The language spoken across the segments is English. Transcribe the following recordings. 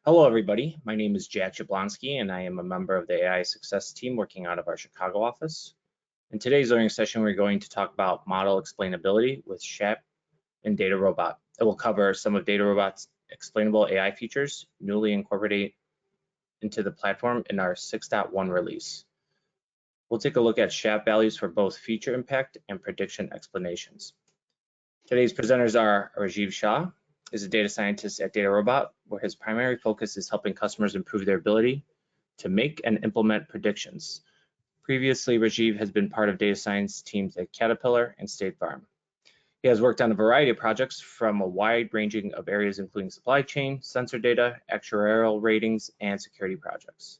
Hello, everybody. My name is Jack Jablonski, and I am a member of the AI Success team working out of our Chicago office. In today's learning session, we're going to talk about model explainability with SHAP and DataRobot. It will cover some of DataRobot's explainable AI features newly incorporated into the platform in our 6.1 release. We'll take a look at SHAP values for both feature impact and prediction explanations. Today's presenters are Rajiv Shah, is a data scientist at DataRobot, where his primary focus is helping customers improve their ability to make and implement predictions. Previously, Rajiv has been part of data science teams at Caterpillar and State Farm. He has worked on a variety of projects from a wide ranging of areas, including supply chain, sensor data, actuarial ratings, and security projects.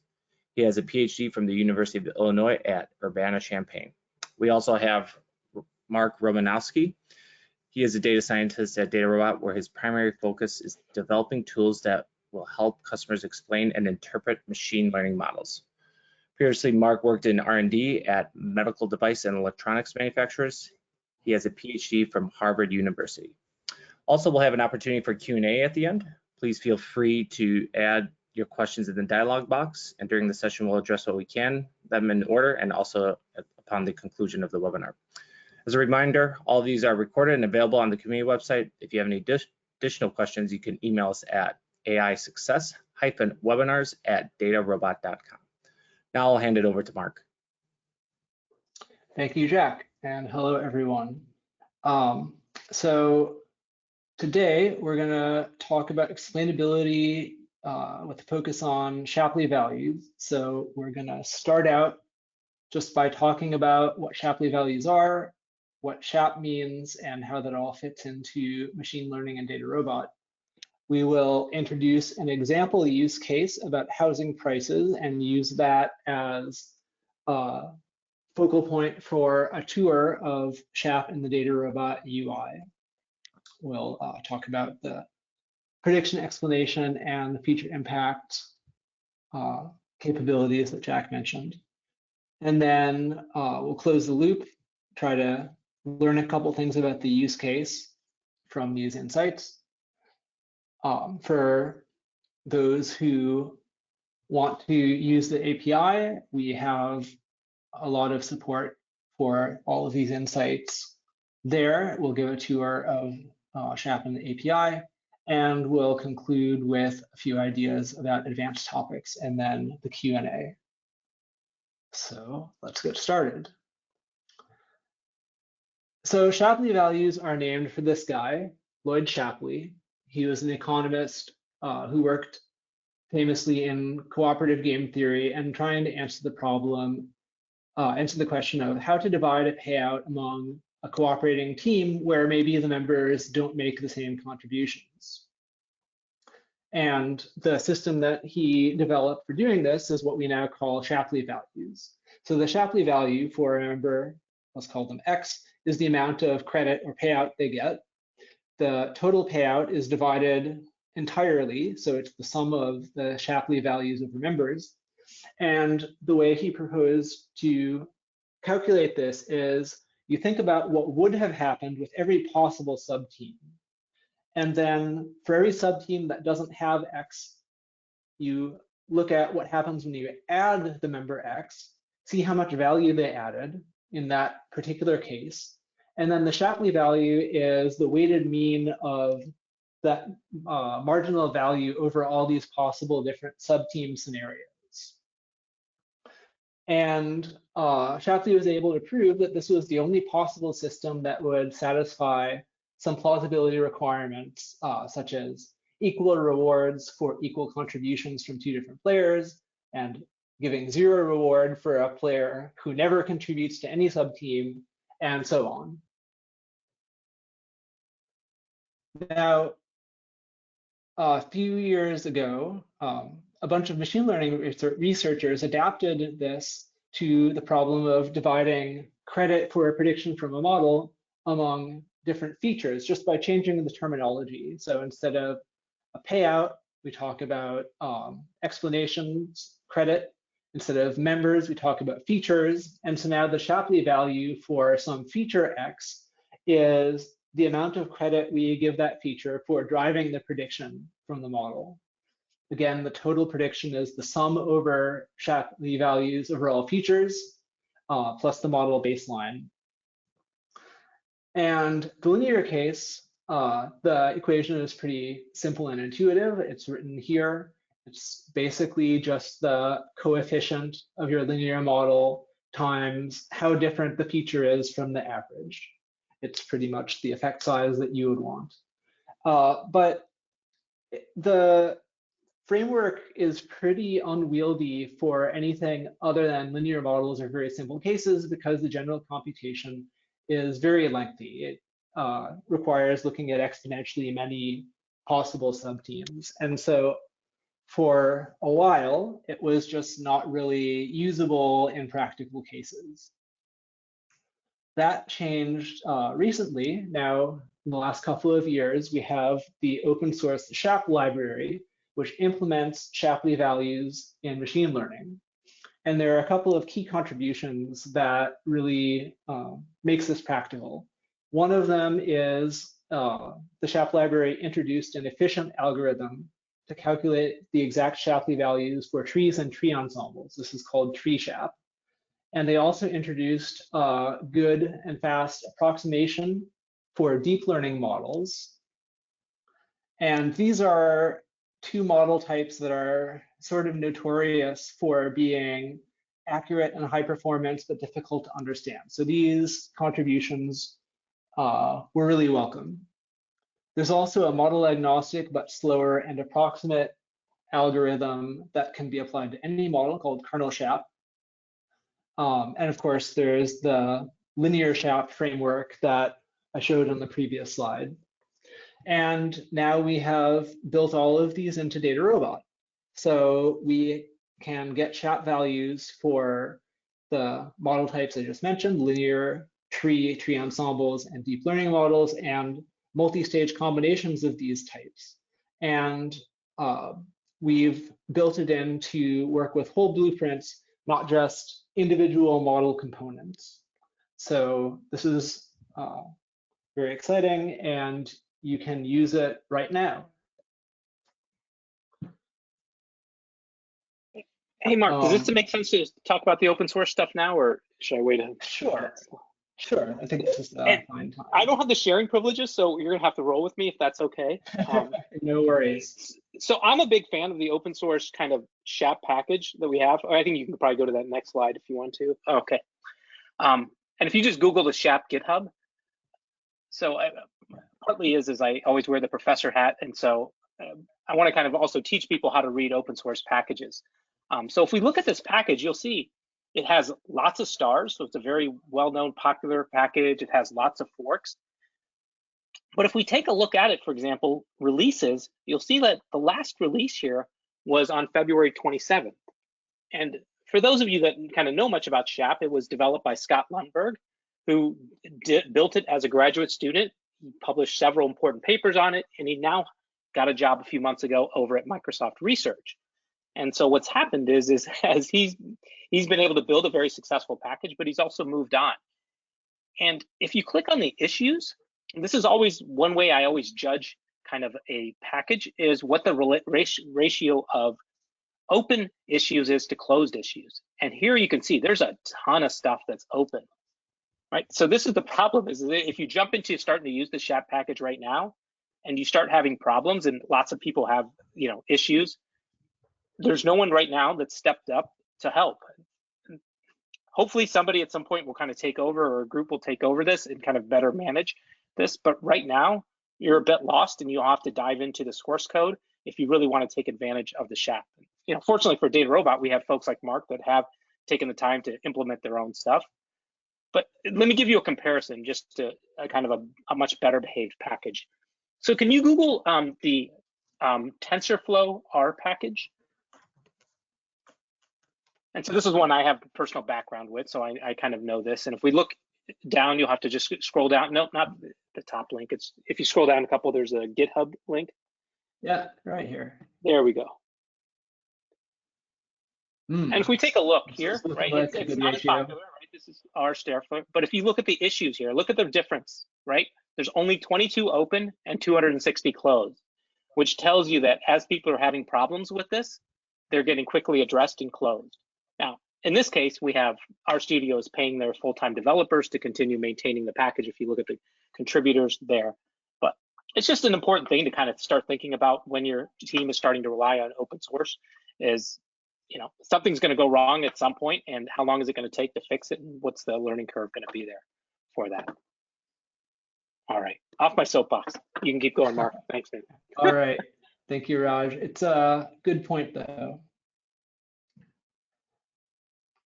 He has a PhD from the University of Illinois at Urbana-Champaign. We also have Mark Romanowski. He is a data scientist at DataRobot, where his primary focus is developing tools that will help customers explain and interpret machine learning models. Previously, Mark worked in R&D at medical device and electronics manufacturers. He has a PhD from Harvard University. Also, we'll have an opportunity for Q&A at the end. Please feel free to add your questions in the dialog box, and during the session, we'll address what we can, them in order, and also upon the conclusion of the webinar. As a reminder, all of these are recorded and available on the community website. If you have any additional questions, you can email us at aisuccess-webinars@datarobot.com. Now I'll hand it over to Mark. Thank you, Jack, and hello, everyone. So today we're going to talk about explainability with a focus on Shapley values. So we're going to start out just by talking about what Shapley values are, what SHAP means, and how that all fits into machine learning and DataRobot. We will introduce an example use case about housing prices and use that as a focal point for a tour of SHAP and the DataRobot UI. We'll talk about the prediction explanation and the feature impact capabilities that Jack mentioned. And then we'll close the loop, try to learn a couple things about the use case from these insights. For those who want to use the API, we have a lot of support for all of these insights there. We'll give a tour of SHAP and the API, and we'll conclude with a few ideas about advanced topics and then the Q&A. So let's get started. So Shapley values are named for this guy, Lloyd Shapley. He was an economist who worked famously in cooperative game theory and trying to answer the question of how to divide a payout among a cooperating team where maybe the members don't make the same contributions. And the system that he developed for doing this is what we now call Shapley values. So the Shapley value for a member, let's call them X, is the amount of credit or payout they get. The total payout is divided entirely, so it's the sum of the Shapley values of the members. And the way he proposed to calculate this is you think about what would have happened with every possible subteam. And then for every subteam that doesn't have X, you look at what happens when you add the member X, see how much value they added in that particular case. And then the Shapley value is the weighted mean of that marginal value over all these possible different subteam scenarios. And Shapley was able to prove that this was the only possible system that would satisfy some plausibility requirements, such as equal rewards for equal contributions from two different players, and giving 0 reward for a player who never contributes to any subteam, and so on. Now, a few years ago, a bunch of machine learning researchers adapted this to the problem of dividing credit for a prediction from a model among different features just by changing the terminology. So instead of a payout, we talk about explanations credit. Instead of members, we talk about features. And so now the Shapley value for some feature X is the amount of credit we give that feature for driving the prediction from the model. Again, the total prediction is the sum over SHAP values over all features plus the model baseline. And the linear case, the equation is pretty simple and intuitive. It's written here. It's basically just the coefficient of your linear model times how different the feature is from the average. It's pretty much the effect size that you would want. But the framework is pretty unwieldy for anything other than linear models or very simple cases because the general computation is very lengthy. It requires looking at exponentially many possible subteams. And so for a while, it was just not really usable in practical cases. That changed recently. Now, in the last couple of years, we have the open source SHAP library, which implements Shapley values in machine learning. And there are a couple of key contributions that really makes this practical. One of them is the SHAP library introduced an efficient algorithm to calculate the exact Shapley values for trees and tree ensembles. This is called tree SHAP. And they also introduced good and fast approximation for deep learning models. And these are two model types that are sort of notorious for being accurate and high performance, but difficult to understand. So these contributions were really welcome. There's also a model agnostic, but slower and approximate algorithm that can be applied to any model called kernel SHAP. And of course, there's the linear SHAP framework that I showed on the previous slide. And now we have built all of these into DataRobot. So we can get SHAP values for the model types I just mentioned, linear, tree ensembles, and deep learning models, and multi-stage combinations of these types. And we've built it in to work with whole blueprints, not just individual model components. So this is very exciting, and you can use it right now. Hey, Mark, does this make sense to talk about the open source stuff now, or should I wait? Sure. I think this is a fine time. I don't have the sharing privileges, so you're gonna have to roll with me if that's okay. No worries. So I'm a big fan of the open source kind of SHAP package that we have. I think you can probably go to that next slide if you want to. Okay. And if you just Google the SHAP GitHub, so partly is I always wear the professor hat, and so I want to kind of also teach people how to read open source packages. So if we look at this package, you'll see it has lots of stars, so it's a very well-known popular package. It has lots of forks. But if we take a look at it, for example, releases, you'll see that the last release here was on February 27th. And for those of you that kind of know much about SHAP, it was developed by Scott Lundberg, who built it as a graduate student. He published several important papers on it, and he now got a job a few months ago over at Microsoft Research. And so what's happened is as he's been able to build a very successful package, but he's also moved on. And if you click on the issues, and this is always one way I always judge kind of a package, is what the ratio of open issues is to closed issues. And here you can see there's a ton of stuff that's open, right? So this is the problem, is if you jump into starting to use the SHAP package right now, and you start having problems, and lots of people have, issues, there's no one right now that's stepped up to help. Hopefully somebody at some point will kind of take over, or a group will take over this and kind of better manage this. But right now, you're a bit lost, and you'll have to dive into the source code if you really want to take advantage of the SHAP. Fortunately for DataRobot, we have folks like Mark that have taken the time to implement their own stuff. But let me give you a comparison, just to a kind of a much better behaved package. So can you Google the TensorFlow R package? And so this is one I have personal background with, so I kind of know this. And if we look down, you'll have to just scroll down. No, not the top link. It's if you scroll down a couple, there's a GitHub link. Yeah, right here. There we go. And if we take a look here, right, it's not as popular, right? This is R Stairfoot. But if you look at the issues here, look at the difference, right? There's only 22 open and 260 closed. which tells you that as people are having problems with this, they're getting quickly addressed and closed. Now, in this case, we have RStudio is paying their full-time developers to continue maintaining the package if you look at the contributors there. But it's just an important thing to kind of start thinking about when your team is starting to rely on open source is, something's going to go wrong at some point, and how long is it going to take to fix it, and what's the learning curve going to be there for that? All right, off my soapbox. You can keep going, Mark. Thanks, man. All right, thank you, Raj. It's a good point, though.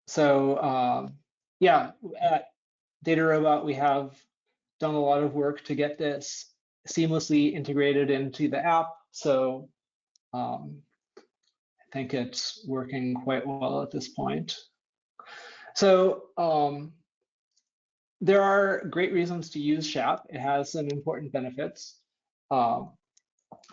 So yeah, at DataRobot, we have done a lot of work to get this seamlessly integrated into the app. So I think it's working quite well at this point. So there are great reasons to use SHAP. It has some important benefits.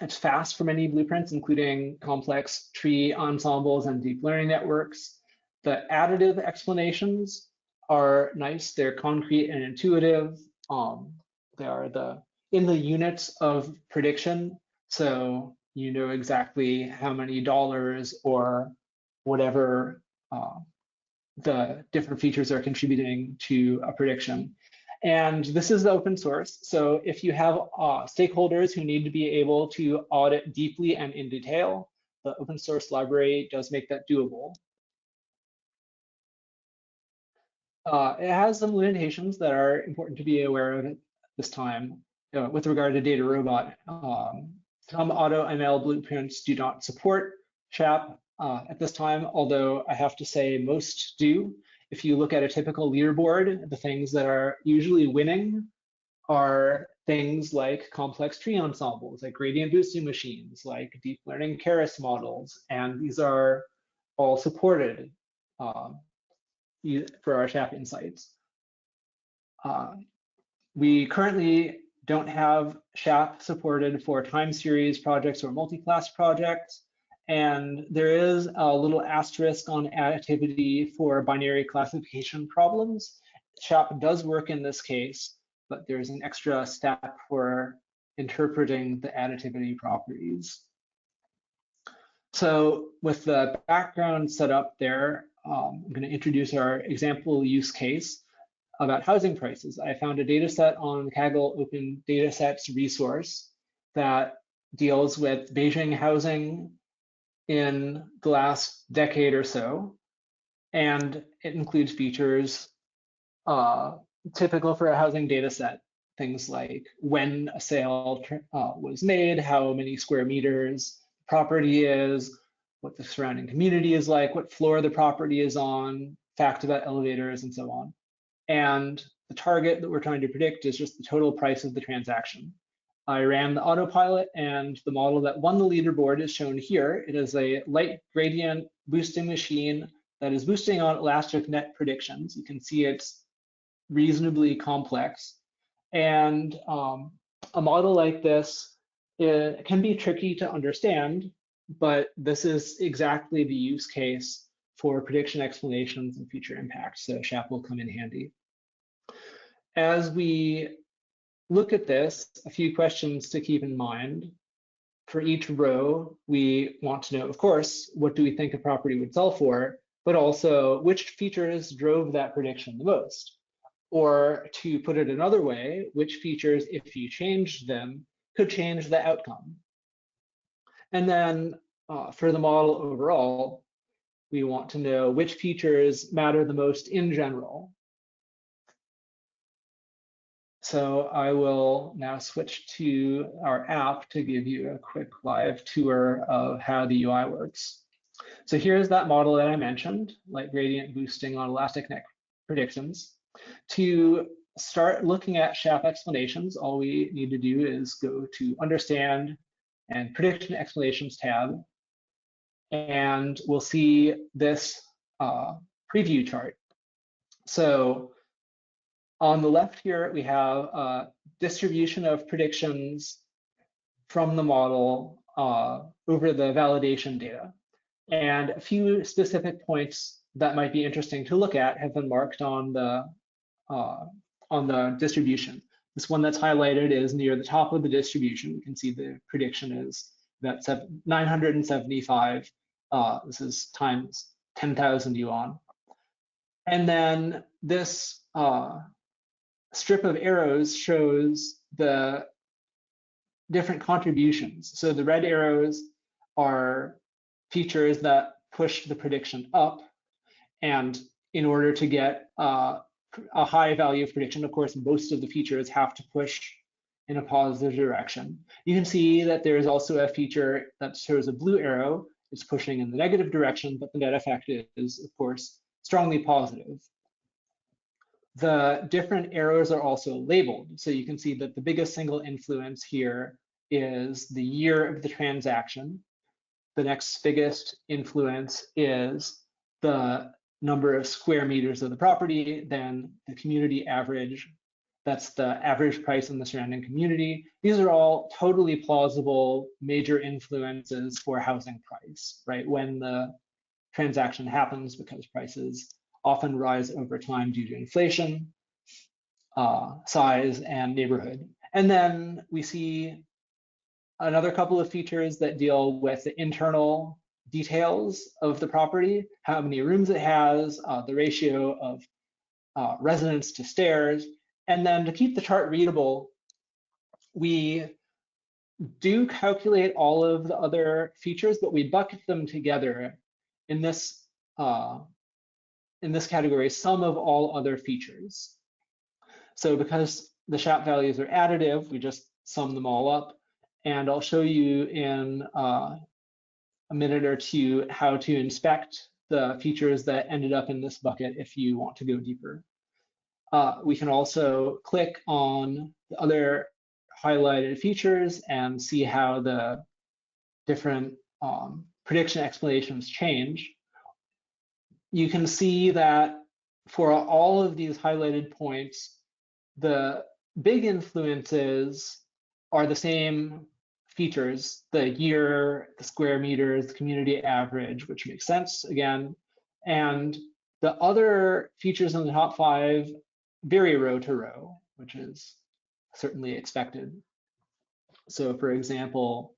It's fast for many blueprints, including complex tree ensembles and deep learning networks. The additive explanations are nice. They're concrete and intuitive. They are in the units of prediction. So you know exactly how many dollars or whatever the different features are contributing to a prediction. And this is the open source. So if you have stakeholders who need to be able to audit deeply and in detail, the open source library does make that doable. It has some limitations that are important to be aware of at this time. With regard to DataRobot, some AutoML blueprints do not support SHAP at this time, although I have to say most do. If you look at a typical leaderboard, the things that are usually winning are things like complex tree ensembles, like gradient boosting machines, like deep learning Keras models, and these are all supported for our SHAP insights. We currently don't have SHAP supported for time series projects or multi-class projects. And there is a little asterisk on additivity for binary classification problems. SHAP does work in this case, but there's an extra step for interpreting the additivity properties. So with the background set up there, I'm going to introduce our example use case about housing prices. I found a data set on the Kaggle Open Datasets resource that deals with Beijing housing in the last decade or so, and it includes features typical for a housing data set, things like when a sale was made, how many square meters the property is, what the surrounding community is like, what floor the property is on, fact about elevators, and so on. And the target that we're trying to predict is just the total price of the transaction. I ran the autopilot, and the model that won the leaderboard is shown here. It is a light gradient boosting machine that is boosting on elastic net predictions. You can see it's reasonably complex. And a model like this, it can be tricky to understand, but this is exactly the use case for prediction explanations and feature impacts. So SHAP will come in handy. As we look at this, a few questions to keep in mind. For each row, we want to know, of course, what do we think a property would sell for, but also which features drove that prediction the most? Or to put it another way, which features, if you changed them, could change the outcome? And then for the model overall, we want to know which features matter the most in general. So I will now switch to our app to give you a quick live tour of how the UI works. So here's that model that I mentioned, light gradient boosting on elastic net predictions. To start looking at SHAP explanations, all we need to do is go to Understand and Prediction Explanations tab, and we'll see this preview chart. So on the left here, we have a distribution of predictions from the model over the validation data. And a few specific points that might be interesting to look at have been marked on the distribution. This one that's highlighted is near the top of the distribution. You can see the prediction is that's 975. This is times 10,000 yuan. And then this strip of arrows shows the different contributions. So the red arrows are features that push the prediction up. And in order to get a high value of prediction, of course, most of the features have to push in a positive direction. You can see that there is also a feature that shows a blue arrow. It's pushing in the negative direction, but the net effect is, of course, strongly positive. The different arrows are also labeled. So you can see that the biggest single influence here is the year of the transaction. The next biggest influence is the number of square meters of the property, then the community average. That's the average price in the surrounding community. These are all totally plausible major influences for housing price, right? When the transaction happens, because prices often rise over time due to inflation, size, and neighborhood. And then we see another couple of features that deal with the internal details of the property, how many rooms it has, the ratio of residents to stairs. And then to keep the chart readable, we do calculate all of the other features, but we bucket them together in this category, sum of all other features. So because the SHAP values are additive, we just sum them all up. And I'll show you in a minute or two how to inspect the features that ended up in this bucket if you want to go deeper. We can also click on the other highlighted features and see how the different prediction explanations change. You can see that for all of these highlighted points, the big influences are the same features: the year, the square meters, the community average, which makes sense again. And the other features in the top 5 vary row to row, which is certainly expected. So for example,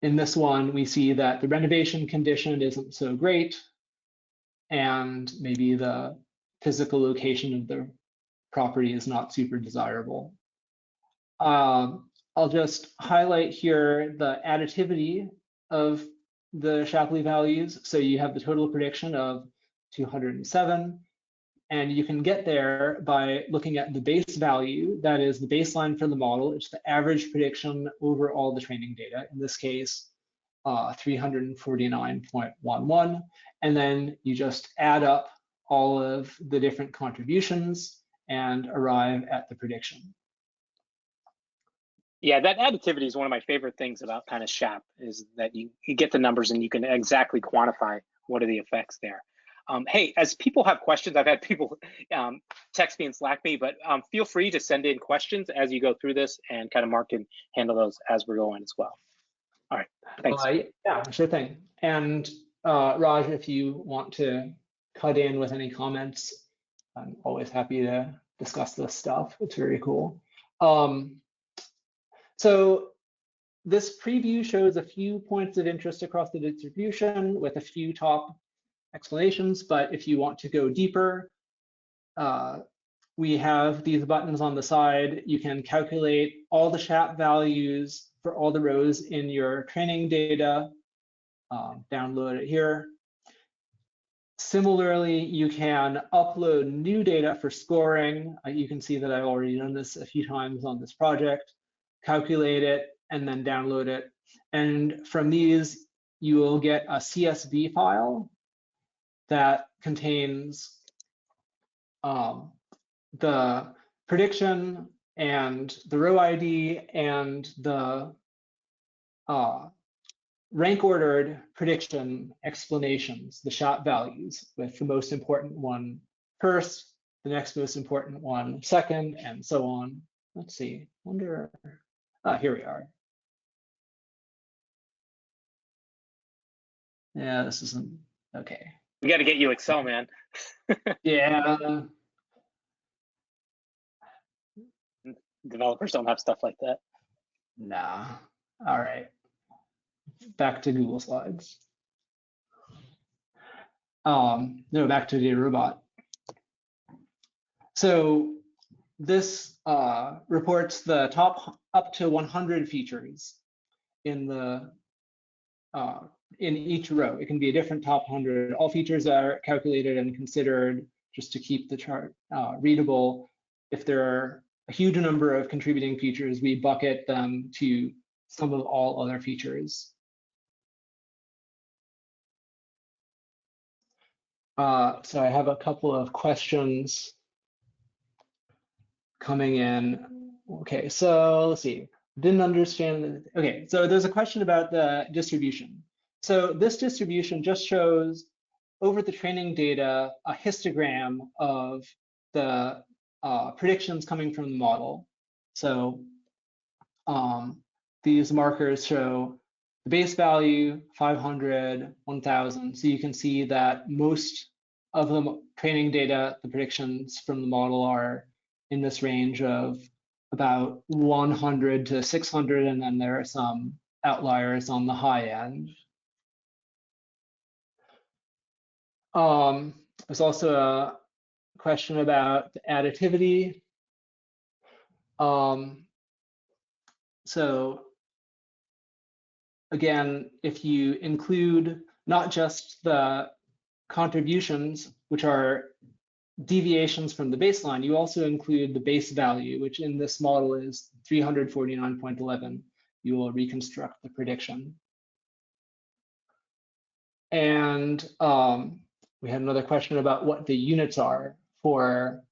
in this one, we see that the renovation condition isn't so great, and maybe the physical location of the property is not super desirable. I'll just highlight here the additivity of the Shapley values. So you have the total prediction of 207, and you can get there by looking at the base value, that is the baseline for the model. It's the average prediction over all the training data, in this case, 349.11. And then you just add up all of the different contributions and arrive at the prediction. Yeah, that additivity is one of my favorite things about kind of SHAP, is that you get the numbers and you can exactly quantify what are the effects there. Hey, as people have questions, I've had people text me and Slack me, but feel free to send in questions as you go through this, and kind of Mark can handle those as we're going as well. All right, thanks. Yeah, sure thing. And Raj, if you want to cut in with any comments, I'm always happy to discuss this stuff. It's very cool. So this preview shows a few points of interest across the distribution with a few top explanations, but if you want to go deeper, we have these buttons on the side. You can calculate all the SHAP values for all the rows in your training data, download it here. Similarly, you can upload new data for scoring. You can see that I've already done this a few times on this project. Calculate it, and then download it. And from these, you will get a CSV file that contains the prediction and the row ID and the rank ordered prediction explanations, the SHAP values, with the most important one first, the next most important one second, and so on. Let's see, wonder, here we are. Yeah, this isn't, okay. We got to get you Excel, man. Yeah. Developers don't have stuff like that. Nah. All right. Back to Google Slides. No, back to DataRobot. So this reports the top up to 100 features in the in each row. It can be a different top 100. All features are calculated and considered just to keep the chart readable. If there are a huge number of contributing features, we bucket them to sum of all other features. So I have a couple of questions coming in. Okay, so let's see. Didn't understand. Okay, so there's a question about the distribution. So this distribution just shows over the training data a histogram of the predictions coming from the model. So these markers show the base value, 500, 1000. So you can see that most of the training data, the predictions from the model are in this range of about 100 to 600, and then there are some outliers on the high end. There's also a question about the additivity. So again, if you include not just the contributions, which are deviations from the baseline, you also include the base value, which in this model is 349.11. You will reconstruct the prediction. And we had another question about what the units are for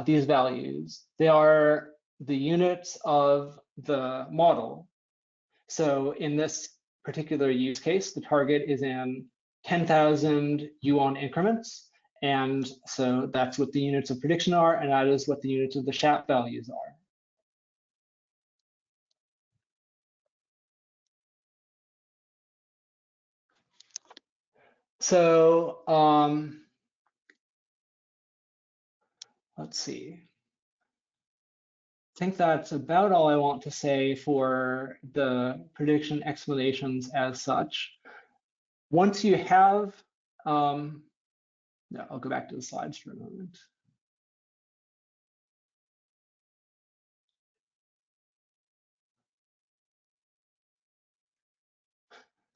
these values. They are the units of the model. So in this particular use case, the target is in 10,000 yuan increments. And so that's what the units of prediction are, and that is what the units of the SHAP values are. So let's see. I think that's about all I want to say for the prediction explanations as such. Once you have, no, I'll go back to the slides for a moment.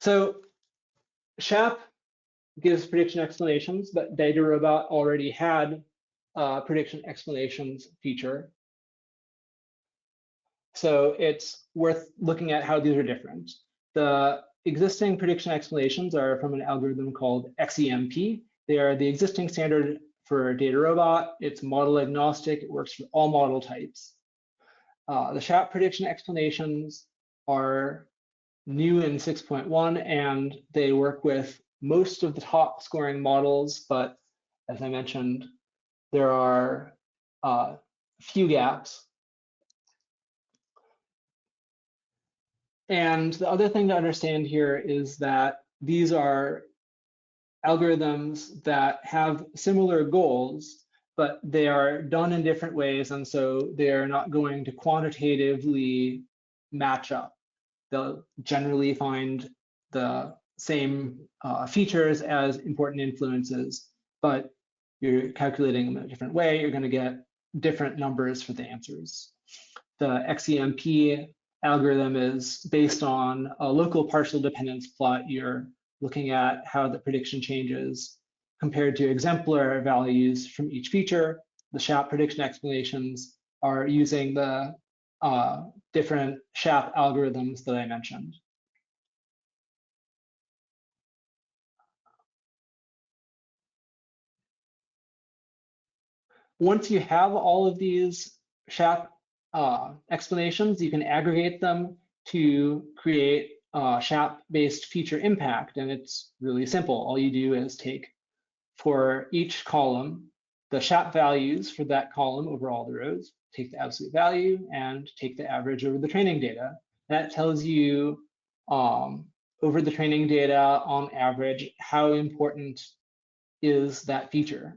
So SHAP gives prediction explanations, but DataRobot already had a prediction explanations feature. So it's worth looking at how these are different. The existing prediction explanations are from an algorithm called XEMP. They are the existing standard for DataRobot. It's model agnostic. It works for all model types. The SHAP prediction explanations are new in 6.1, and they work with most of the top scoring models, but as I mentioned, there are a few gaps. And the other thing to understand here is that these are algorithms that have similar goals, but they are done in different ways, and so they're not going to quantitatively match up. They'll generally find the same features as important influences, but you're calculating them in a different way. You're going to get different numbers for the answers. The XEMP algorithm is based on a local partial dependence plot. You're looking at how the prediction changes compared to exemplar values from each feature. The SHAP prediction explanations are using the different SHAP algorithms that I mentioned. Once you have all of these SHAP explanations, you can aggregate them to create SHAP-based feature impact, and it's really simple. All you do is take, for each column, the SHAP values for that column over all the rows, take the absolute value, and take the average over the training data. That tells you over the training data on average how important is that feature.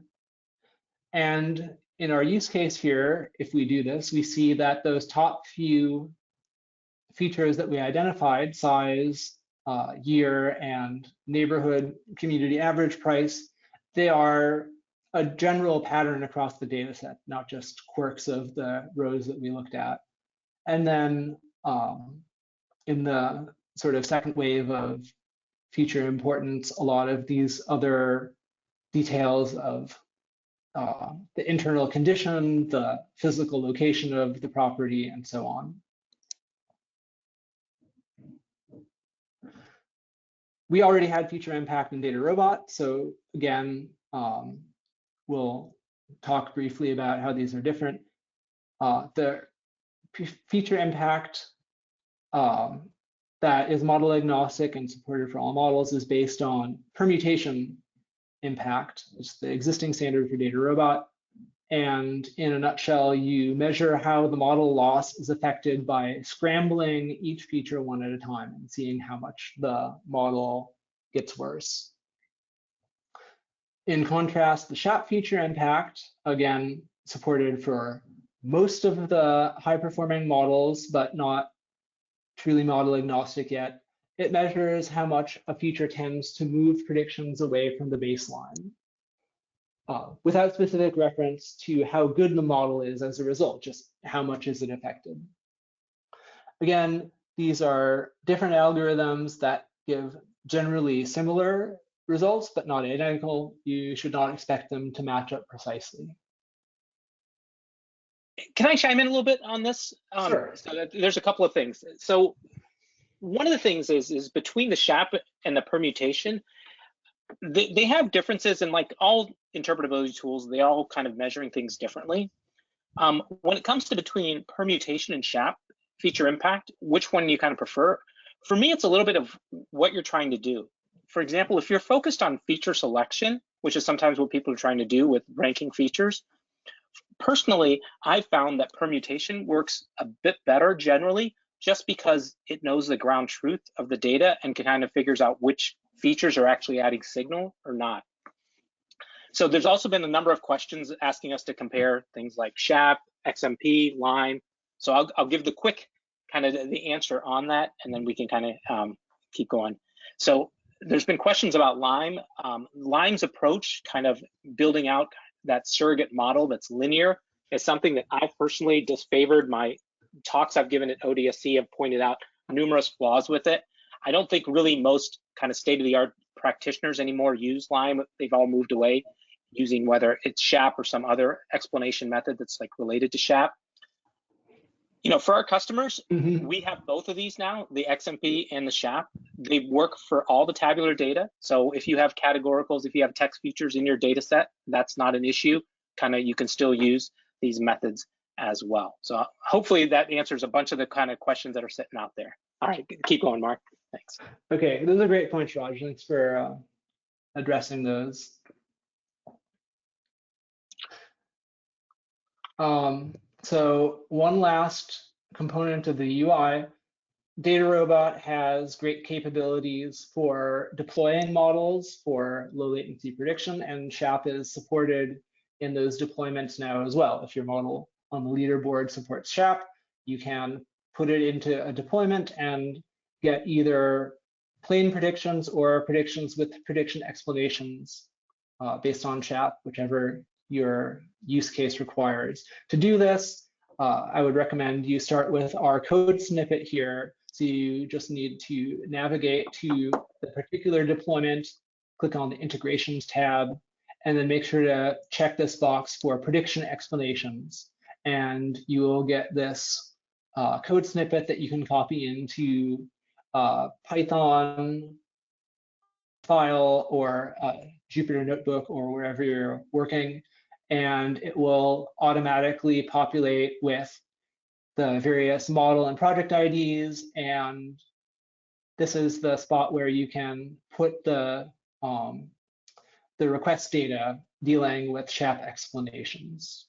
And in our use case here, if we do this, we see that those top few features that we identified, size, year, and neighborhood community average price, they are a general pattern across the data set, not just quirks of the rows that we looked at. And then in the sort of second wave of feature importance, a lot of these other details of the internal condition, the physical location of the property, and so on. We already had feature impact in DataRobot, so again, we'll talk briefly about how these are different. The feature impact that is model agnostic and supported for all models is based on permutation impact. It's the existing standard for DataRobot. And in a nutshell, you measure how the model loss is affected by scrambling each feature one at a time and seeing how much the model gets worse. In contrast, the SHAP feature impact, again, supported for most of the high-performing models, but not truly model agnostic yet. It measures how much a feature tends to move predictions away from the baseline, without specific reference to how good the model is as a result, just how much is it affected. Again, these are different algorithms that give generally similar results, but not identical. You should not expect them to match up precisely. Can I chime in a little bit on this? Sure. So there's a couple of things. So one of the things is between the SHAP and the permutation, they have differences, in like all interpretability tools, they all kind of measuring things differently. When it comes to between permutation and SHAP feature impact, which one you kind of prefer? For me, it's a little bit of what you're trying to do. For example, if you're focused on feature selection, which is sometimes what people are trying to do with ranking features, personally, I found that permutation works a bit better generally, just because it knows the ground truth of the data and kind of figures out which features are actually adding signal or not. So there's also been a number of questions asking us to compare things like SHAP, XMP, Lime. So I'll give the quick kind of the answer on that, and then we can kind of keep going. So there's been questions about Lime. Lime's approach, kind of building out that surrogate model that's linear, is something that I personally disfavored. My talks I've given at ODSC have pointed out numerous flaws with it. I don't think really most kind of state-of-the-art practitioners anymore use Lime. They've all moved away using whether it's SHAP or some other explanation method that's like related to SHAP. You know, for our customers, we have both of these now, the XMP and the SHAP. They work for all the tabular data. So if you have categoricals, if you have text features in your data set, that's not an issue. Kind of, you can still use these methods as well. So hopefully that answers a bunch of the kind of questions that are sitting out there. All right, keep going, Mark. Thanks. Okay, those are great points, Raj. Thanks for addressing those. So one last component of the UI, DataRobot has great capabilities for deploying models for low latency prediction, and SHAP is supported in those deployments now as well. If your model on the leaderboard supports SHAP, you can put it into a deployment and get either plain predictions or predictions with prediction explanations based on SHAP, whichever your use case requires. To do this, I would recommend you start with our code snippet here. So you just need to navigate to the particular deployment, click on the integrations tab, and then make sure to check this box for prediction explanations. And you will get this code snippet that you can copy into Python file or Jupyter Notebook or wherever you're working, and it will automatically populate with the various model and project IDs. And this is the spot where you can put the request data dealing with SHAP explanations.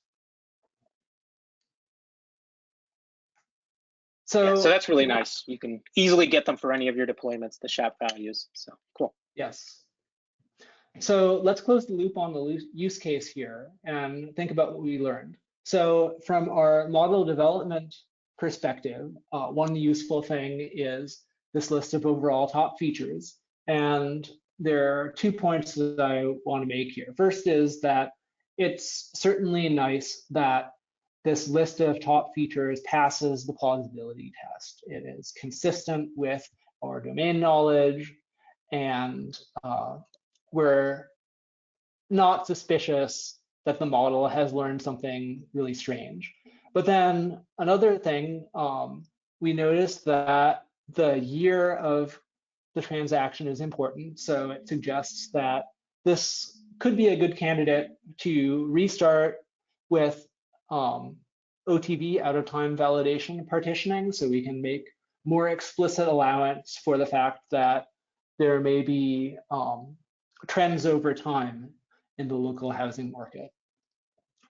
So that's really nice. You can easily get them for any of your deployments, the SHAP values. So cool. Yes. So let's close the loop on the use case here and think about what we learned. So from our model development perspective, one useful thing is this list of overall top features. And there are 2 points that I want to make here. First is that it's certainly nice that this list of top features passes the plausibility test. It is consistent with our domain knowledge, and we're not suspicious that the model has learned something really strange. But then another thing, we noticed that the year of the transaction is important. So it suggests that this could be a good candidate to restart with OTV, out of time validation partitioning, so we can make more explicit allowance for the fact that there may be trends over time in the local housing market.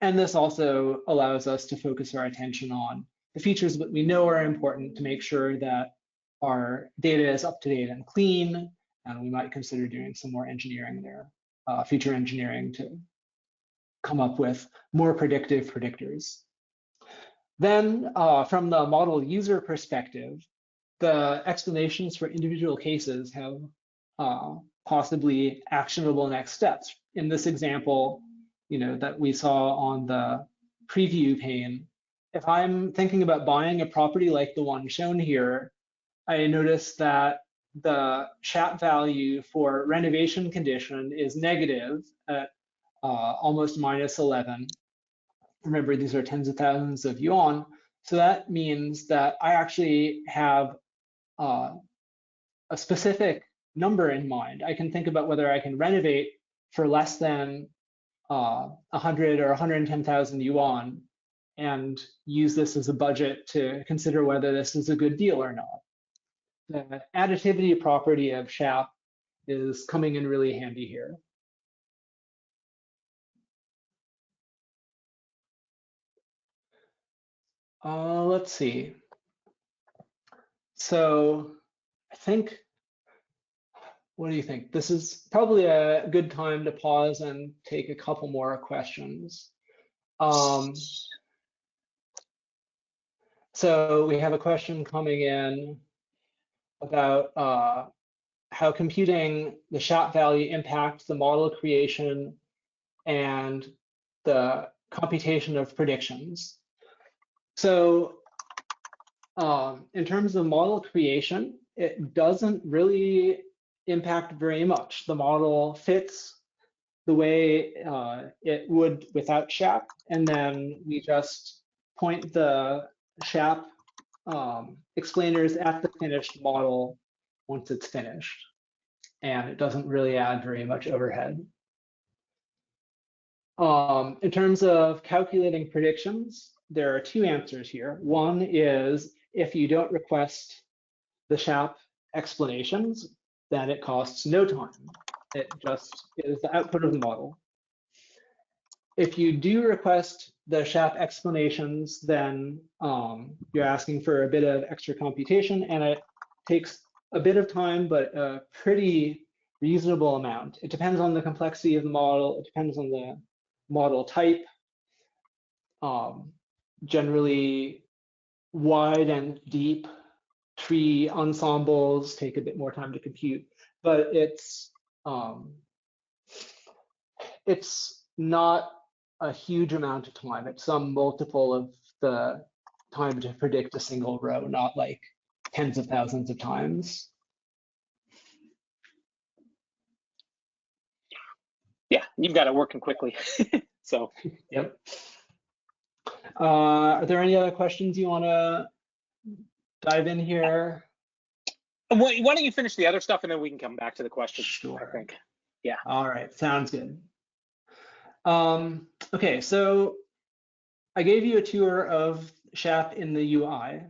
And this also allows us to focus our attention on the features that we know are important to make sure that our data is up to date and clean, and we might consider doing some more engineering there, feature engineering, to come up with more predictive predictors. Then from the model user perspective, the explanations for individual cases have possibly actionable next steps. In this example, that we saw on the preview pane, if I'm thinking about buying a property like the one shown here, I noticed that the SHAP value for renovation condition is negative at almost -11. Remember, these are tens of thousands of yuan. So that means that I actually have a specific number in mind. I can think about whether I can renovate for less than 100 or 110,000 yuan and use this as a budget to consider whether this is a good deal or not. The additivity property of SHAP is coming in really handy here. Let's see. So I think, what do you think? This is probably a good time to pause and take a couple more questions. So we have a question coming in about how computing the SHAP value impacts the model creation and the computation of predictions. So in terms of model creation, it doesn't really impact very much. The model fits the way it would without SHAP, and then we just point the SHAP explainers at the finished model once it's finished, and it doesn't really add very much overhead. In terms of calculating predictions, there are 2 answers here. One is if you don't request the SHAP explanations, then it costs no time. It just is the output of the model. If you do request the SHAP explanations, then you're asking for a bit of extra computation, and it takes a bit of time, but a pretty reasonable amount. It depends on the complexity of the model. It depends on the model type. Generally, wide and deep tree ensembles take a bit more time to compute, but it's not a huge amount of time. It's some multiple of the time to predict a single row, not like tens of thousands of times. Yeah, you've got it working quickly. So. Yep. Are there any other questions you want to dive in here? Why don't you finish the other stuff and then we can come back to the questions? Sure. I think. Yeah. All right. Sounds good. Okay, so I gave you a tour of SHAP in the UI.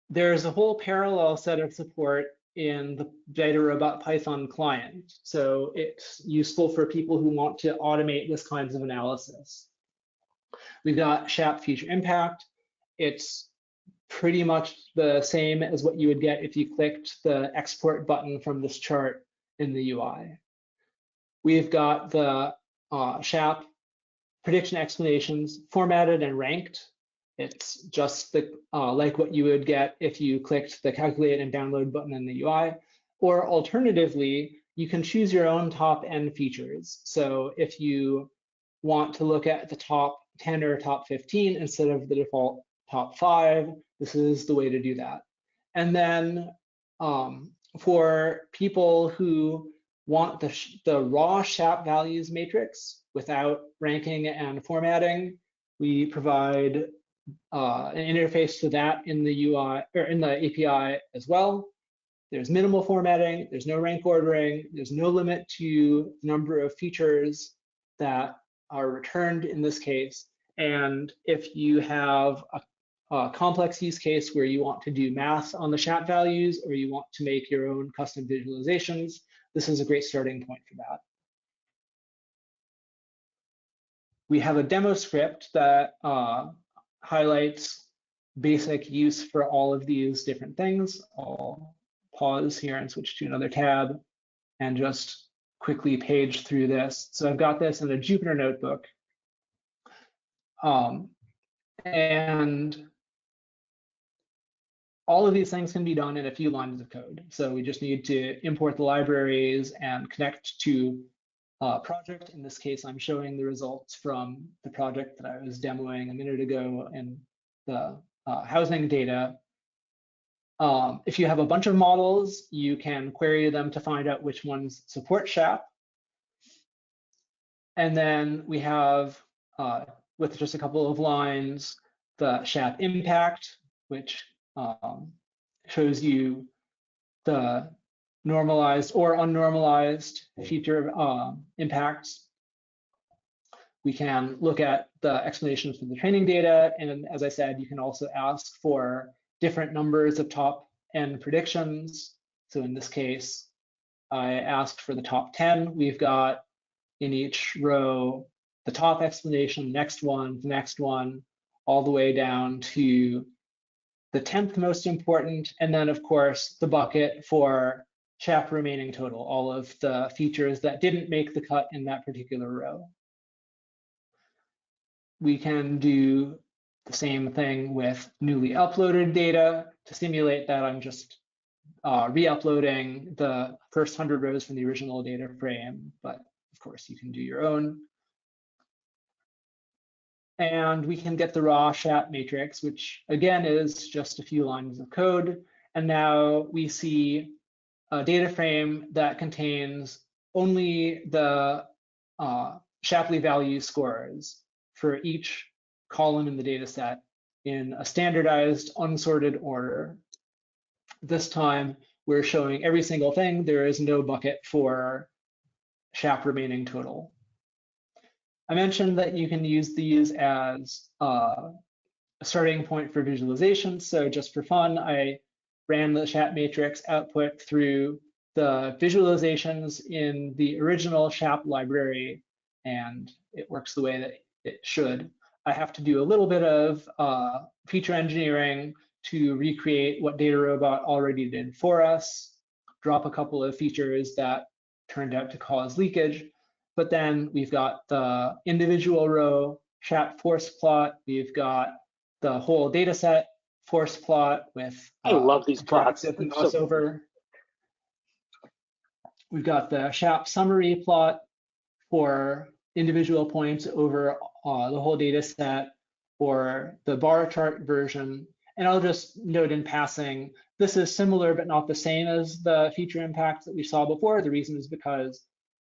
There's a whole parallel set of support in the DataRobot Python client. So it's useful for people who want to automate this kinds of analysis. We've got SHAP Feature Impact. It's pretty much the same as what you would get if you clicked the export button from this chart in the UI. We've got the SHAP prediction explanations formatted and ranked. It's just the like what you would get if you clicked the calculate and download button in the UI. Or alternatively, you can choose your own top N features. So if you want to look at the top 10 or top 15 instead of the default top 5, this is the way to do that. And then for people who want the raw SHAP values matrix without ranking and formatting, we provide an interface to that in the UI or in the API as well. There's minimal formatting, there's no rank ordering, there's no limit to the number of features that are returned in this case. And if you have a complex use case where you want to do math on the SHAP values or you want to make your own custom visualizations, this is a great starting point for that. We have a demo script that highlights basic use for all of these different things. I'll pause here and switch to another tab and just quickly page through this. So I've got this in a Jupyter notebook. And all of these things can be done in a few lines of code. So we just need to import the libraries and connect to a project. In this case, I'm showing the results from the project that I was demoing a minute ago in the housing data. If you have a bunch of models, you can query them to find out which ones support SHAP. And then we have, with just a couple of lines, the SHAP impact, which shows you the normalized or unnormalized feature impacts. We can look at the explanations for the training data. And as I said, you can also ask for different numbers of top N predictions. So in this case, I asked for the top 10. We've got in each row the top explanation, the next one, all the way down to the 10th most important. And then, of course, the bucket for SHAP remaining total, all of the features that didn't make the cut in that particular row. We can do the same thing with newly uploaded data. To simulate that, I'm just re-uploading the first 100 rows from the original data frame, but of course you can do your own. And we can get the raw SHAP matrix, which again is just a few lines of code. And now we see a data frame that contains only the Shapley value scores for each column in the data set in a standardized unsorted order. This time we're showing every single thing. There is no bucket for SHAP remaining total. I mentioned that you can use these as a starting point for visualization. So just for fun, I ran the SHAP matrix output through the visualizations in the original SHAP library, and it works the way that it should. I have to do a little bit of feature engineering to recreate what DataRobot already did for us, drop a couple of features that turned out to cause leakage. But then we've got the individual row SHAP force plot. We've got the whole data set force plot with I love these plots. mouse over. We've got the SHAP summary plot for individual points over the whole data set, or the bar chart version. And I'll just note in passing, this is similar but not the same as the feature impact that we saw before. The reason is because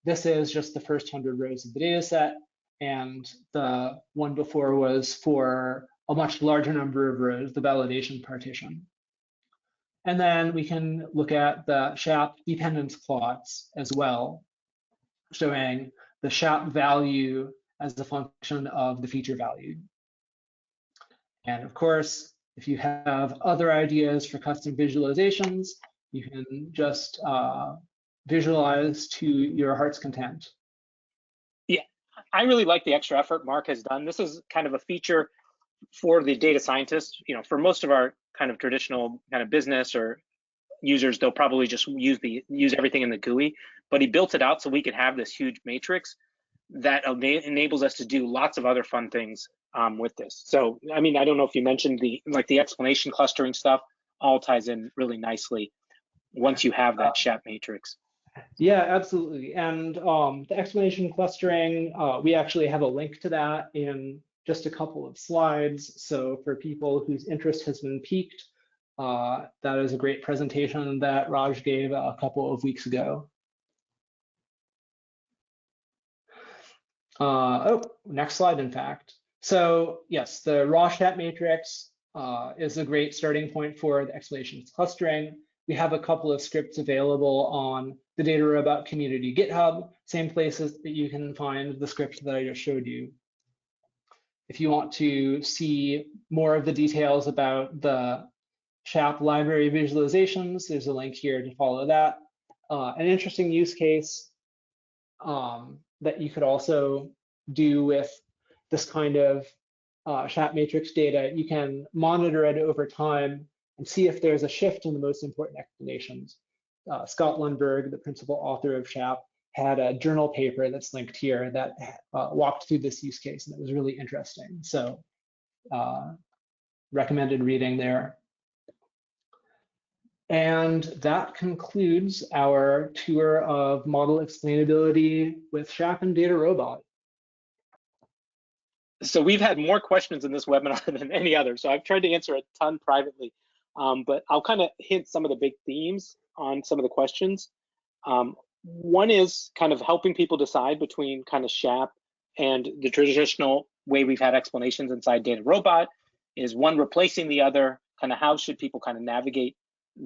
this is just the first 100 rows of the data set, and the one before was for a much larger number of rows, the validation partition. And then we can look at the SHAP dependence plots as well, showing the SHAP value as a function of the feature value. And of course, if you have other ideas for custom visualizations, you can just visualize to your heart's content. Yeah, I really like the extra effort Mark has done. This is kind of a feature for the data scientist. You know, for most of our kind of traditional kind of business or users, they'll probably just use everything in the GUI. But he built it out so we could have this huge matrix that enables us to do lots of other fun things with this. So, I mean, I don't know if you mentioned the explanation clustering stuff all ties in really nicely once you have that SHAP matrix. Yeah, absolutely. And the explanation clustering, we actually have a link to that in just a couple of slides. So for people whose interest has been piqued, that is a great presentation that Raj gave a couple of weeks ago. Oh, next slide, in fact. So yes, the raw SHAP matrix is a great starting point for the explanations clustering. We have a couple of scripts available on the DataRobot community GitHub, same places that you can find the script that I just showed you. If you want to see more of the details about the SHAP library visualizations, there's a link here to follow that. An interesting use case that you could also do with this kind of SHAP matrix data, you can monitor it over time and see if there's a shift in the most important explanations. Scott Lundberg, the principal author of SHAP, had a journal paper that's linked here that walked through this use case, and it was really interesting. So recommended reading there. And that concludes our tour of model explainability with SHAP and DataRobot. So we've had more questions in this webinar than any other. So I've tried to answer a ton privately, but I'll kind of hint some of the big themes on some of the questions. One is kind of helping people decide between kind of SHAP and the traditional way we've had explanations inside DataRobot. Is one replacing the other? Kind of how should people kind of navigate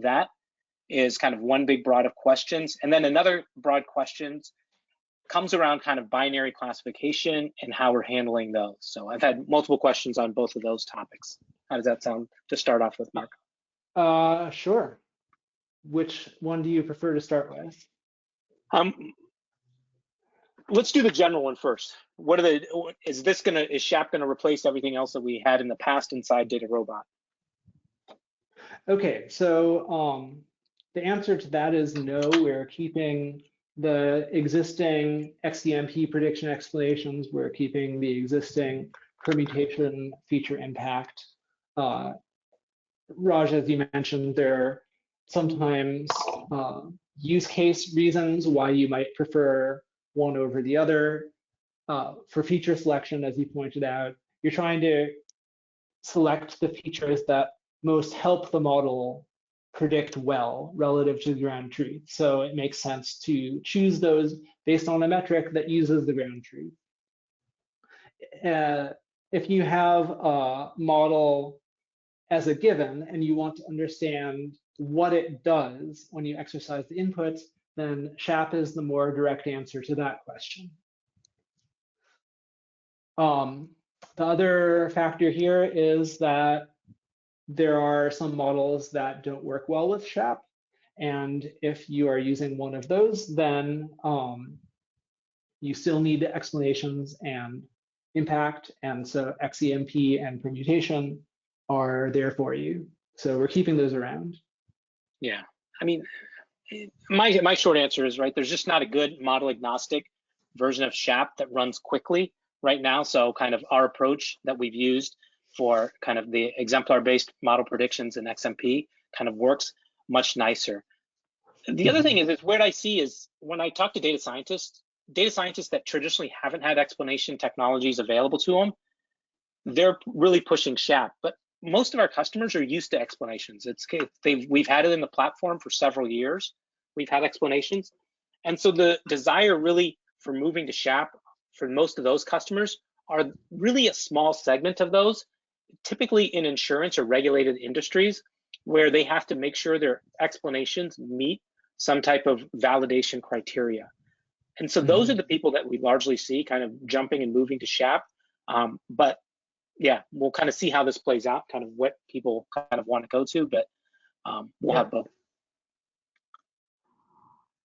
that? Is kind of one big broad of questions. And then another broad questions comes around kind of binary classification and how we're handling those. So I've had multiple questions on both of those topics. How does that sound to start off with, Mark? Sure. Which one do you prefer to start with? Let's do the general one first. Is SHAP gonna replace everything else that we had in the past inside DataRobot? Okay, so the answer to that is no. We're keeping the existing XEMP prediction explanations. We're keeping the existing permutation feature impact. Raj, as you mentioned, there are sometimes use case reasons why you might prefer one over the other. For feature selection, as you pointed out, you're trying to select the features that most help the model predict well relative to the ground truth. So it makes sense to choose those based on a metric that uses the ground truth. If you have a model as a given and you want to understand what it does when you exercise the inputs, then SHAP is the more direct answer to that question. The other factor here is that there are some models that don't work well with SHAP. And if you are using one of those, then you still need explanations and impact. And so XEMP and permutation are there for you. So we're keeping those around. Yeah, I mean, my short answer is, right, there's just not a good model agnostic version of SHAP that runs quickly right now. So kind of our approach that we've used for kind of the exemplar-based model predictions in XMP kind of works much nicer. The other thing is what I see is when I talk to data scientists that traditionally haven't had explanation technologies available to them, they're really pushing SHAP. But most of our customers are used to explanations. We've had it in the platform for several years. We've had explanations. And so the desire really for moving to SHAP for most of those customers are really a small segment of those, typically in insurance or regulated industries, where they have to make sure their explanations meet some type of validation criteria. And so those are the people that we largely see kind of jumping and moving to SHAP. But yeah, we'll kind of see how this plays out, kind of what people kind of want to go to, but we'll have both.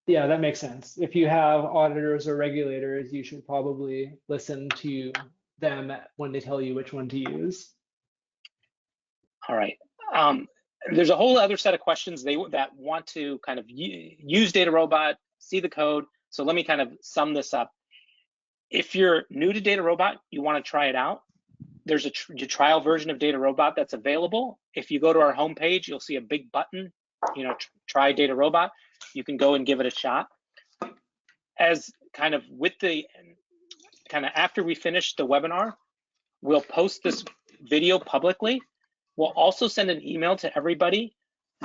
Yeah, that makes sense. If you have auditors or regulators, you should probably listen to them when they tell you which one to use. All right. There's a whole other set of questions that want to kind of use DataRobot, see the code. So let me kind of sum this up. If you're new to DataRobot, you want to try it out, there's a trial version of DataRobot that's available. If you go to our homepage, you'll see a big button, try DataRobot. You can go and give it a shot. As kind of after we finish the webinar, we'll post this video publicly. We'll also send an email to everybody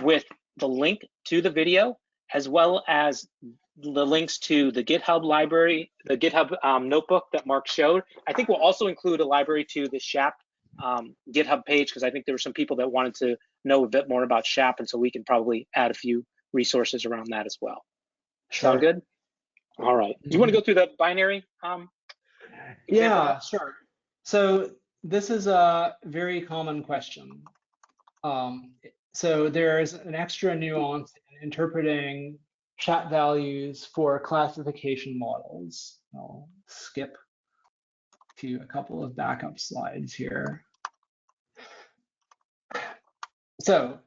with the link to the video, as well as the links to the GitHub library, the GitHub notebook that Mark showed. I think we'll also include a library to the SHAP GitHub page, because I think there were some people that wanted to know a bit more about SHAP, and so we can probably add a few resources around that as well. Sure. Sound good? All right. Do you want to go through the binary? Yeah, sure. So this is a very common question. So there's an extra nuance in interpreting SHAP values for classification models. I'll skip to a couple of backup slides here. So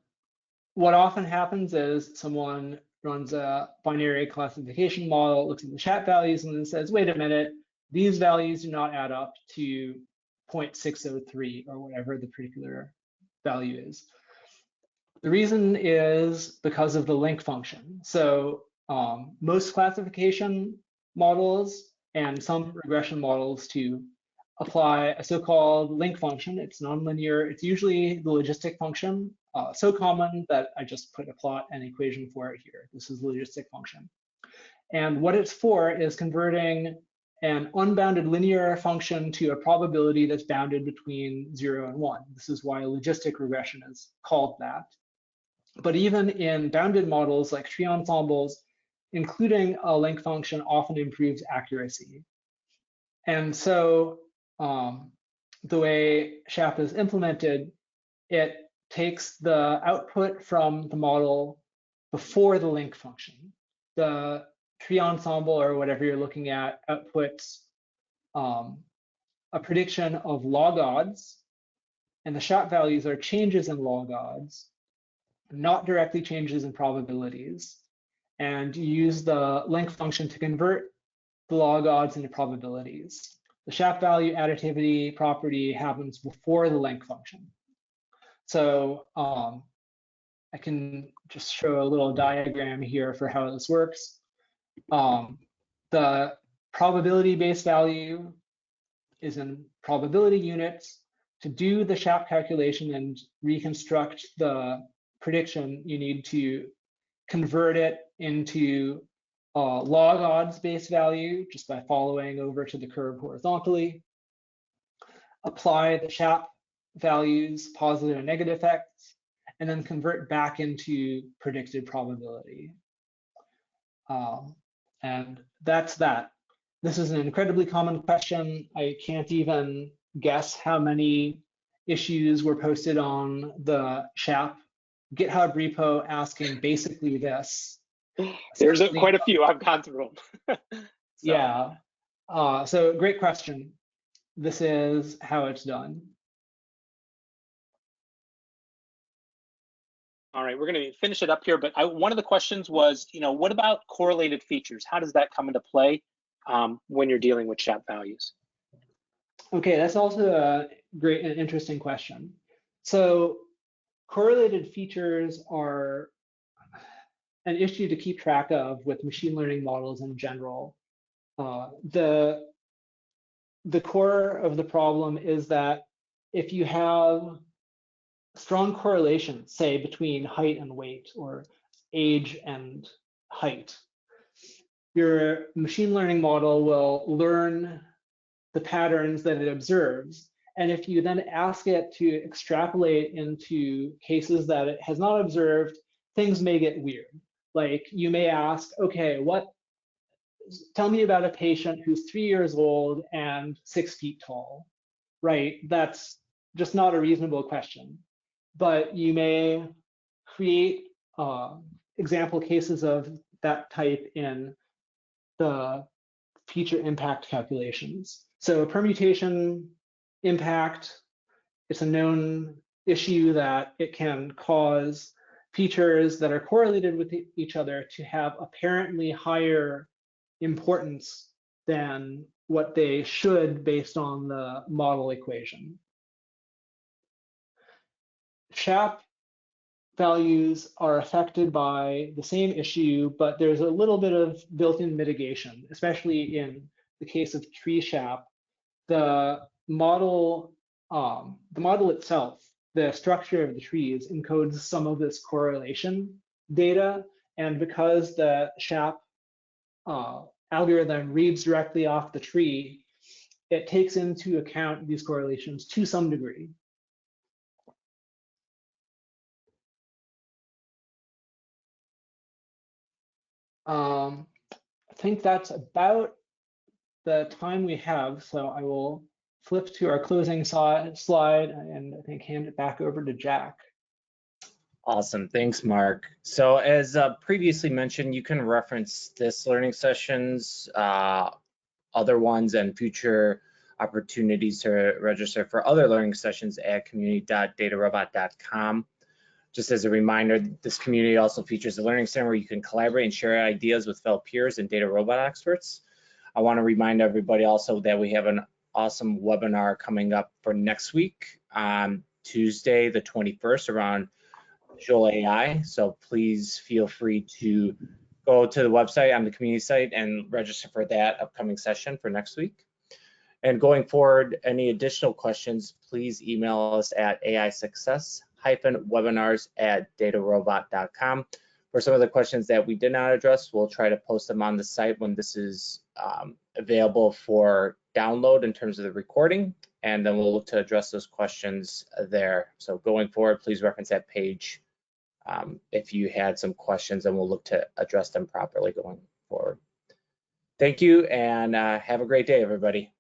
what often happens is someone runs a binary classification model, looks at the SHAP values, and then says, wait a minute, these values do not add up to 0.603 or whatever the particular value is. The reason is because of the link function. So most classification models and some regression models to apply a so-called link function. It's nonlinear. It's usually the logistic function, so common that I just put a plot and equation for it here. This is the logistic function. And what it's for is converting an unbounded linear function to a probability that's bounded between 0 and 1. This is why logistic regression is called that. But even in bounded models like tree ensembles, including a link function often improves accuracy. And so the way SHAP is implemented, it takes the output from the model before the link function. The tree ensemble, or whatever you're looking at, outputs a prediction of log odds, and the SHAP values are changes in log odds, not directly changes in probabilities. And you use the link function to convert the log odds into probabilities. The SHAP value additivity property happens before the link function. So I can just show a little diagram here for how this works. The probability base value is in probability units. To do the SHAP calculation and reconstruct the prediction, you need to convert it into log odds base value just by following over to the curve horizontally. Apply the SHAP values, positive and negative effects, and then convert back into predicted probability. And that's that. This is an incredibly common question. I can't even guess how many issues were posted on the SHAP GitHub repo asking basically this. There's quite a few. I've gone through them. Yeah. So great question. This is how it's done. All right, we're going to finish it up here, but one of the questions was, what about correlated features? How does that come into play when you're dealing with SHAP values? Okay, that's also a great and interesting question. So correlated features are an issue to keep track of with machine learning models in general. The core of the problem is that if you have strong correlation, say between height and weight or age and height, your machine learning model will learn the patterns that it observes. And if you then ask it to extrapolate into cases that it has not observed, things may get weird. Like you may ask, okay, tell me about a patient who's 3 years old and 6 feet tall, right? That's just not a reasonable question. But you may create example cases of that type in the feature impact calculations. So permutation impact, it's a known issue that it can cause features that are correlated with each other to have apparently higher importance than what they should based on the model equation. SHAP values are affected by the same issue, but there's a little bit of built-in mitigation, especially in the case of tree SHAP. The model itself, the structure of the trees, encodes some of this correlation data, and because the SHAP algorithm reads directly off the tree, it takes into account these correlations to some degree. I think that's about the time we have, so I will flip to our closing slide and I think hand it back over to Jack. Awesome, thanks, Mark. So as previously mentioned, you can reference this learning sessions, other ones, and future opportunities to register for other learning sessions at community.datarobot.com. Just as a reminder, this community also features a learning center where you can collaborate and share ideas with fellow peers and DataRobot experts. I want to remind everybody also that we have an awesome webinar coming up for next week on Tuesday, the 21st, around visual AI. So please feel free to go to the website on the community site and register for that upcoming session for next week. And going forward, any additional questions, please email us at aisuccess-webinars@datarobot.com. For some of the questions that we did not address, we'll try to post them on the site when this is available for download in terms of the recording, and then we'll look to address those questions there. So going forward, please reference that page if you had some questions, and we'll look to address them properly going forward. Thank you, and have a great day, everybody.